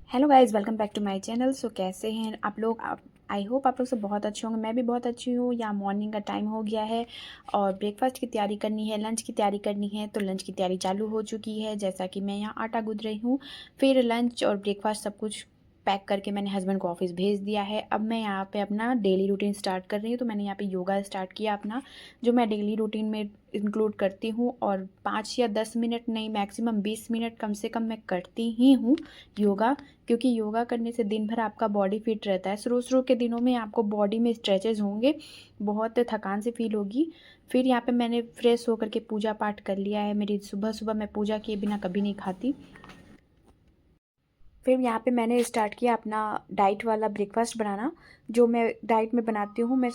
Hello guys, welcome back to my channel. So कैसे हैं आप लोग? आई होप आप लोग सब बहुत अच्छे होंगे। मैं भी बहुत अच्छी हूँ। या मॉर्निंग का टाइम हो गया है और ब्रेकफास्ट की तैयारी करनी है, लंच की तैयारी करनी है। तो लंच की तैयारी चालू हो चुकी है। जैसा कि मैं यहाँ आटा गूँथ रही हूँ, फिर लंच और ब्रेकफास्ट सब कुछ पैक करके मैंने हस्बैंड को ऑफिस भेज दिया है। अब मैं यहाँ पे अपना डेली रूटीन स्टार्ट कर रही हूँ। तो मैंने यहाँ पे योगा स्टार्ट किया अपना, जो मैं डेली रूटीन में इंक्लूड करती हूँ। और 5 या 10 मिनट नहीं, मैक्सिमम 20 मिनट कम से कम मैं करती ही हूँ योगा। क्योंकि योगा करने से दिन भर आपका बॉडी फिट रहता है। शुरू शुरू के दिनों में आपको बॉडी में स्ट्रेचेज होंगे, बहुत थकान से फील होगी। फिर यहाँ पे मैंने फ्रेश होकर के पूजा पाठ कर लिया है। मेरी सुबह सुबह मैं पूजा किए बिना कभी नहीं खाती। फिर यहाँ पे मैंने स्टार्ट किया अपना डाइट वाला ब्रेकफास्ट बनाना, जो मैं डाइट में बनाती हूँ। मैं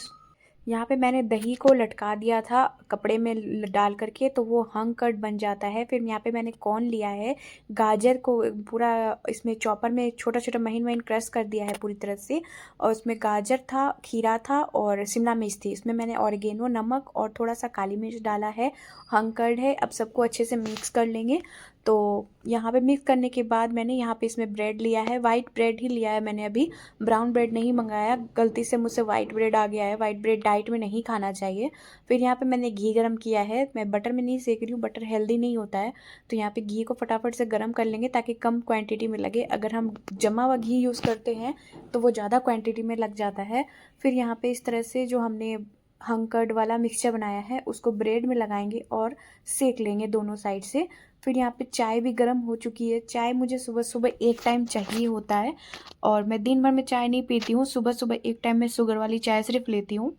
यहाँ पे मैंने दही को लटका दिया था कपड़े में डाल करके, तो वो हंग कट बन जाता है। फिर यहाँ पे मैंने कॉर्न लिया है, गाजर को पूरा इसमें चॉपर में छोटा छोटा महीन महीन क्रश कर दिया है पूरी तरह से। और उसमें गाजर था, खीरा था और शिमला मिर्च थी। इसमें मैंने ऑरिगेनो, नमक और थोड़ा सा काली मिर्च डाला है। हंग कर्ड है। अब सबको अच्छे से मिक्स कर लेंगे। तो यहाँ पे मिक्स करने के बाद मैंने यहाँ पे इसमें ब्रेड लिया है, वाइट ब्रेड ही लिया है मैंने, अभी ब्राउन ब्रेड नहीं मंगाया। गलती से मुझसे वाइट ब्रेड आ गया है। वाइट ब्रेड डाइट में नहीं खाना चाहिए। फिर यहाँ पे मैंने घी गरम किया है। मैं बटर में नहीं सेक रही हूँ, बटर हेल्दी नहीं होता है। तो यहाँ पे घी को फटाफट से गर्म कर लेंगे ताकि कम क्वांटिटी में लगे। अगर हम जमा हुआ घी यूज़ करते हैं तो वो ज़्यादा क्वांटिटी में लग जाता है। फिर यहाँ पे इस तरह से जो हमने हंकर्ड वाला मिक्सचर बनाया है उसको ब्रेड में लगाएंगे और सेक लेंगे दोनों साइड से। फिर यहाँ पे चाय भी गर्म हो चुकी है। चाय मुझे सुबह सुबह एक टाइम चाहिए होता है और मैं दिन भर में चाय नहीं पीती हूँ। सुबह सुबह एक टाइम मैं शुगर वाली चाय सिर्फ लेती हूँ।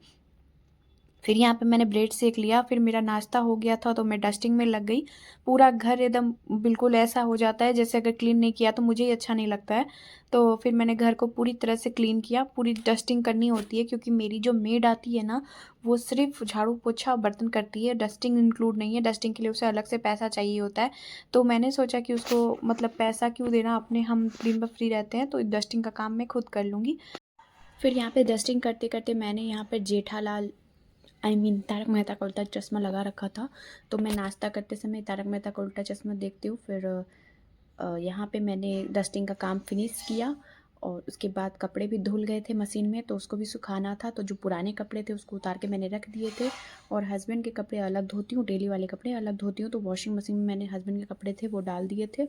फिर यहाँ पे मैंने ब्रेड सेक लिया। फिर मेरा नाश्ता हो गया था तो मैं डस्टिंग में लग गई। पूरा घर एकदम बिल्कुल ऐसा हो जाता है जैसे अगर क्लीन नहीं किया तो मुझे ही अच्छा नहीं लगता है। तो फिर मैंने घर को पूरी तरह से क्लीन किया। पूरी डस्टिंग करनी होती है क्योंकि मेरी जो मेड आती है ना, वो सिर्फ झाड़ू पोछा और बर्तन करती है, डस्टिंग इंक्लूड नहीं है। डस्टिंग के लिए उसे अलग से पैसा चाहिए होता है। तो मैंने सोचा कि उसको मतलब पैसा क्यों देना, अपने हम दिन भर फ्री रहते हैं तो डस्टिंग का काम मैं खुद कर लूँगी। फिर यहाँ पे डस्टिंग करते करते मैंने यहाँ पर जेठालाल तारक मेहता का उल्टा चश्मा लगा रखा था। तो मैं नाश्ता करते समय तारक मेहता का उल्टा चश्मा देखती हूँ। फिर यहाँ पे मैंने डस्टिंग का काम फिनिश किया और उसके बाद कपड़े भी धुल गए थे मशीन में, तो उसको भी सुखाना था। तो जो पुराने कपड़े थे उसको उतार के मैंने रख दिए थे। और हस्बैंड के कपड़े अलग धोती हूँ, डेली वाले कपड़े अलग धोती हूँ। तो वॉशिंग मशीन में मैंने हस्बैंड के कपड़े थे वो डाल दिए थे,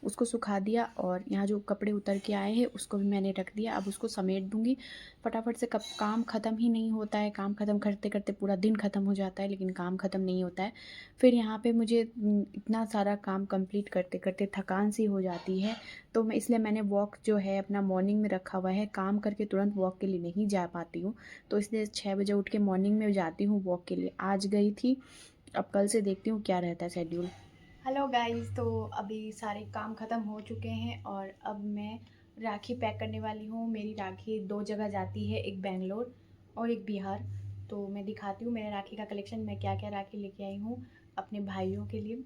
उसको सुखा दिया। और यहाँ जो कपड़े उतर के आए हैं उसको भी मैंने रख दिया। अब उसको समेट दूँगी फटाफट से। कब काम ख़त्म ही नहीं होता है, काम ख़त्म करते करते पूरा दिन ख़त्म हो जाता है, लेकिन काम ख़त्म नहीं होता है। फिर यहाँ पे मुझे इतना सारा काम कंप्लीट करते करते थकान सी हो जाती है। तो मैं इसलिए मैंने वॉक जो है अपना मॉर्निंग में रखा हुआ है। काम करके तुरंत वॉक के लिए नहीं जा पाती हूँ, तो इसलिए 6 बजे उठ के मॉर्निंग में जाती हूँ वॉक के लिए। आज गई थी, अब कल से देखती हूँ क्या रहता है शेड्यूल। हेलो गाइस, तो अभी सारे काम ख़त्म हो चुके हैं और अब मैं राखी पैक करने वाली हूँ। मेरी राखी 2 जगह जाती है, एक बेंगलोर और एक बिहार। तो मैं दिखाती हूँ मेरे राखी का कलेक्शन, मैं क्या क्या राखी लेके आई हूँ अपने भाइयों के लिए।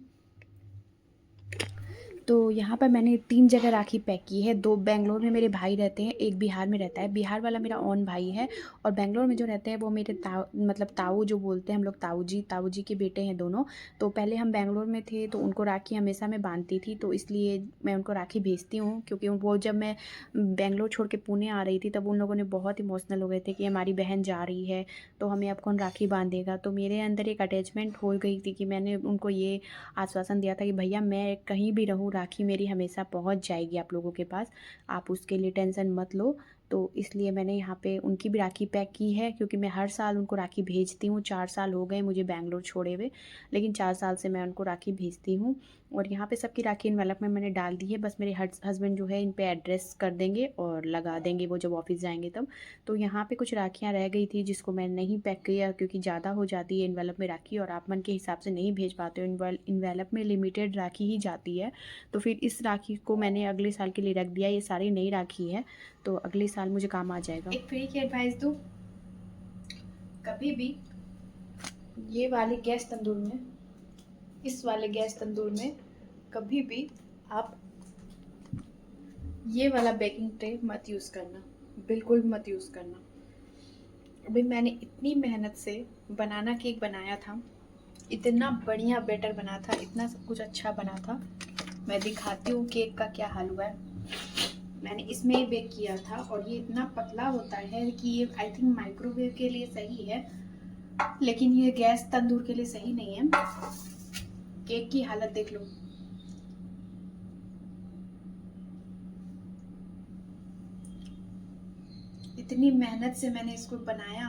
तो यहाँ पर मैंने 3 जगह राखी पैक की है। 2 बेंगलोर में मेरे भाई रहते हैं, एक बिहार में रहता है। बिहार वाला मेरा ओन भाई है और बेंगलोर में जो रहते हैं वो मेरे मतलब ताऊ जो बोलते हैं हम लोग, ताऊ जी के बेटे हैं दोनों। तो पहले हम बेंगलोर में थे तो उनको राखी हमेशा मैं बांधती थी, तो इसलिए मैं उनको राखी भेजती हूँ। क्योंकि वो जब मैं बेंगलोर छोड़ के पुणे आ रही थी तब उन लोगों ने बहुत इमोशनल हो गए थे कि हमारी बहन जा रही है तो हमें अब कौन राखी बांधेगा। तो मेरे अंदर एक अटैचमेंट हो गई थी कि मैंने उनको ये आश्वासन दिया था कि भैया मैं कहीं भी रहूँ राखी मेरी हमेशा पहुँच जाएगी आप लोगों के पास, आप उसके लिए टेंशन मत लो। तो इसलिए मैंने यहाँ पे उनकी भी राखी पैक की है, क्योंकि मैं हर साल उनको राखी भेजती हूँ। 4 साल हो गए मुझे बेंगलोर छोड़े हुए, लेकिन 4 साल से मैं उनको राखी भेजती हूँ। और यहाँ पे सबकी राखी इनवेलप में मैंने डाल दी है। बस मेरे हस्बैंड जो है इन पे एड्रेस कर देंगे और लगा देंगे वो जब ऑफिस जाएंगे तब। तो यहाँ पे कुछ राखियाँ रह गई थी जिसको मैं नहीं पैक किया, क्योंकि ज़्यादा हो जाती है इनवेलप में राखी और आप मन के हिसाब से नहीं भेज पाते हो। इनवेलप में लिमिटेड राखी ही जाती है। तो फिर इस राखी को मैंने अगले साल के लिए रख दिया। ये सारी नई राखी है तो अगले साल मुझे काम आ जाएगा। एक फ्री की एडवाइस दूँ, कभी भी ये वाले गैस तंदूर में, इस वाले गैस तंदूर में कभी भी आप ये वाला बेकिंग ट्रे मत यूज़ करना, बिल्कुल मत यूज़ करना। अभी मैंने इतनी मेहनत से बनाना केक बनाया था, इतना बढ़िया बैटर बना था, इतना सब कुछ अच्छा बना था। मैं दिखाती हूँ केक का क्या हाल हुआ है। मैंने इसमें ही बेक किया था और ये इतना पतला होता है कि ये आई थिंक माइक्रोवेव के लिए सही है, लेकिन ये गैस तंदूर के लिए सही नहीं है। केक की हालत देख लो। इतनी मेहनत से मैंने इसको बनाया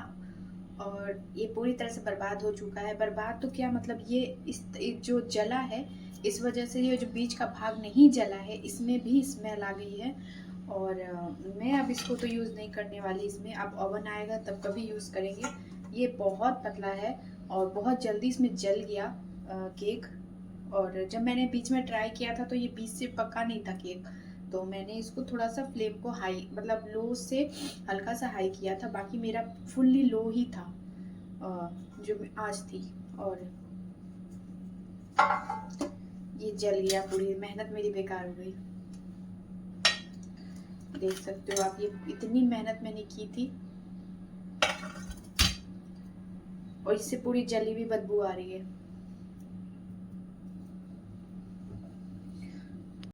और ये पूरी तरह से बर्बाद हो चुका है। बर्बाद तो क्या, मतलब ये इस जो जला है इस वजह से, ये जो बीच का भाग नहीं जला है इसमें भी स्मेल आ गई है। और मैं अब इसको तो यूज़ नहीं करने वाली, इसमें अब ओवन आएगा तब कभी यूज़ करेंगे। ये बहुत पतला है और बहुत जल्दी इसमें जल गया केक। और जब मैंने बीच में ट्राई किया था तो ये बीच से पका नहीं था केक, तो मैंने इसको थोड़ा सा फ्लेम को हाई, मतलब लो से हल्का सा हाई किया था, बाकी मेरा फुल्ली लो ही था जो आँच थी। और ये जल गया, पूरी मेहनत मेरी बेकार हो गई। देख सकते हो आप, ये इतनी मेहनत मैंने की थी और इससे पूरी जली हुई बदबू आ रही है।